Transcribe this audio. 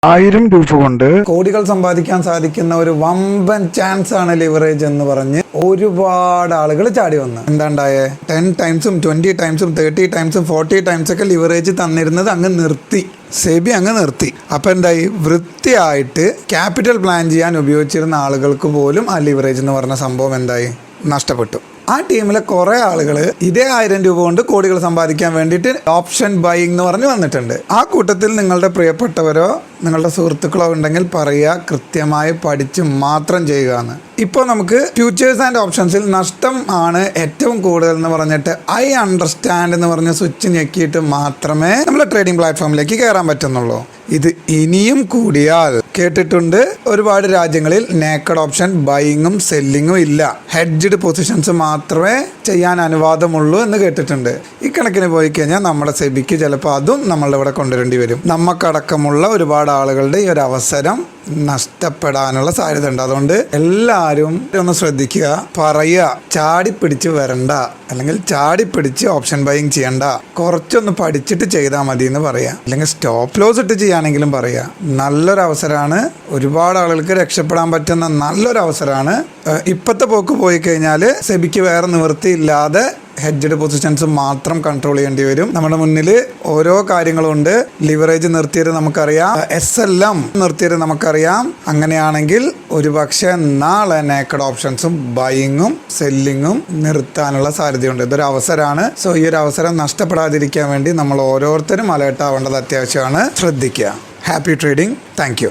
1000 രൂപ കൊണ്ട് കോടികൾ സമ്പാദിക്കാൻ സാധിക്കുന്ന ഒരു വമ്പൻ ചാൻസ് ആണ് ലിവറേജ് എന്ന് പറഞ്ഞ് ഒരുപാട് ആളുകൾ ചാടി വന്നു. എന്താണ്ടായേ? 10 ടൈംസും 20 ടൈംസും 30 ടൈംസും 40 ടൈംസ് ഒക്കെ ലിവറേജ് തന്നിരുന്നത് അങ്ങ് നിർത്തി. സെബി അങ്ങ് നിർത്തി. അപ്പം എന്തായി? വൃത്തിയായിട്ട് ക്യാപിറ്റൽ പ്ലാൻ ചെയ്യാൻ ഉപയോഗിച്ചിരുന്ന ആളുകൾക്ക് പോലും ആ ലിവറേജ് എന്ന് പറഞ്ഞ സംഭവം എന്തായി? നഷ്ടപ്പെട്ടു. ആ ടീമിലെ കുറേ ആളുകൾ ഇതേ 1000 രൂപ കൊണ്ട് കോടികൾ സമ്പാദിക്കാൻ വേണ്ടിയിട്ട് ഓപ്ഷൻ ബൈയിങ് എന്ന് പറഞ്ഞ് വന്നിട്ടുണ്ട്. ആ കൂട്ടത്തിൽ നിങ്ങളുടെ പ്രിയപ്പെട്ടവരോ നിങ്ങളുടെ സുഹൃത്തുക്കളോ ഉണ്ടെങ്കിൽ പറയുക, കൃത്യമായി പഠിച്ച് മാത്രം ചെയ്യുക എന്ന്. ഇപ്പോൾ നമുക്ക് ഫ്യൂച്ചേഴ്സ് ആൻഡ് ഓപ്ഷൻസിൽ നഷ്ടം ആണ് ഏറ്റവും കൂടുതൽ എന്ന് പറഞ്ഞിട്ട് ഐ അണ്ടർസ്റ്റാൻഡ് എന്ന് പറഞ്ഞ സ്വിച്ച് ഞെക്കിയിട്ട് മാത്രമേ നമ്മൾ ട്രേഡിംഗ് പ്ലാറ്റ്ഫോമിലേക്ക് കയറാൻ പറ്റുന്നുള്ളൂ. ഇത് ഇനിയും കൂടിയാൽ, കേട്ടിട്ടുണ്ട് ഒരുപാട് രാജ്യങ്ങളിൽ നേക്കഡ് ഓപ്ഷൻ ബൈയിങ്ങും സെല്ലിങ്ങും ഇല്ല, ഹെഡ്ജ്ഡ് പൊസിഷൻസ് മാത്രമേ ചെയ്യാൻ അനുവാദമുള്ളൂ എന്ന് കേട്ടിട്ടുണ്ട്. ഇക്കണക്കിന് പോയി കഴിഞ്ഞാൽ നമ്മുടെ സെബിക്ക് ചിലപ്പോൾ അതും നമ്മളുടെ ഇവിടെ കൊണ്ടുവരേണ്ടി വരും. നമുക്കടക്കമുള്ള ഒരുപാട് ആളുകളുടെ ഈ ഒരു അവസരം നഷ്ടപ്പെടാനുള്ള സാധ്യത ഉണ്ട്. അതുകൊണ്ട് എല്ലാവരും ഒന്ന് ശ്രദ്ധിക്കുക, പറയുക, ചാടിപ്പിടിച്ച് വരണ്ട, അല്ലെങ്കിൽ ചാടിപ്പിടിച്ച് ഓപ്ഷൻ ബൈയിങ് ചെയ്യണ്ട, കുറച്ചൊന്ന് പഠിച്ചിട്ട് ചെയ്താൽ മതി എന്ന് പറയാം. അല്ലെങ്കിൽ സ്റ്റോപ്പ് ലോസ് ഇട്ട് ചെയ്യുകയാണെങ്കിലും പറയാം. നല്ലൊരു അവസരമാണ്, ഒരുപാട് ആളുകൾക്ക് രക്ഷപ്പെടാൻ പറ്റുന്ന നല്ലൊരു അവസരമാണ്. ഇപ്പോഴത്തെ പോക്ക് പോയി കഴിഞ്ഞാൽ സെബിക്ക് വേറെ നിവൃത്തിയില്ലാതെ ഹെഡ്ജ്ഡ് പൊസിഷൻസ് മാത്രം കൺട്രോൾ ചെയ്യേണ്ടി വരും. നമ്മുടെ മുന്നിൽ ഓരോ കാര്യങ്ങളുണ്ട്. ലിവറേജ് നിർത്തിയത് നമുക്കറിയാം, SLM നിർത്തിയത് നമുക്കറിയാം. അങ്ങനെയാണെങ്കിൽ ഒരുപക്ഷെ നാളെ നേക്കഡ് ഓപ്ഷൻസും ബൈയിങ്ങും സെല്ലിങ്ങും നിർത്താനുള്ള സാധ്യതയുണ്ട്. ഇതൊരു അവസരമാണ്. സോ ഈ ഒരു അവസരം നഷ്ടപ്പെടാതിരിക്കാൻ വേണ്ടി നമ്മൾ ഓരോരുത്തരും അലേർട്ട് ആവേണ്ടത് അത്യാവശ്യമാണ്. ശ്രദ്ധിക്കുക. Happy trading. Thank you.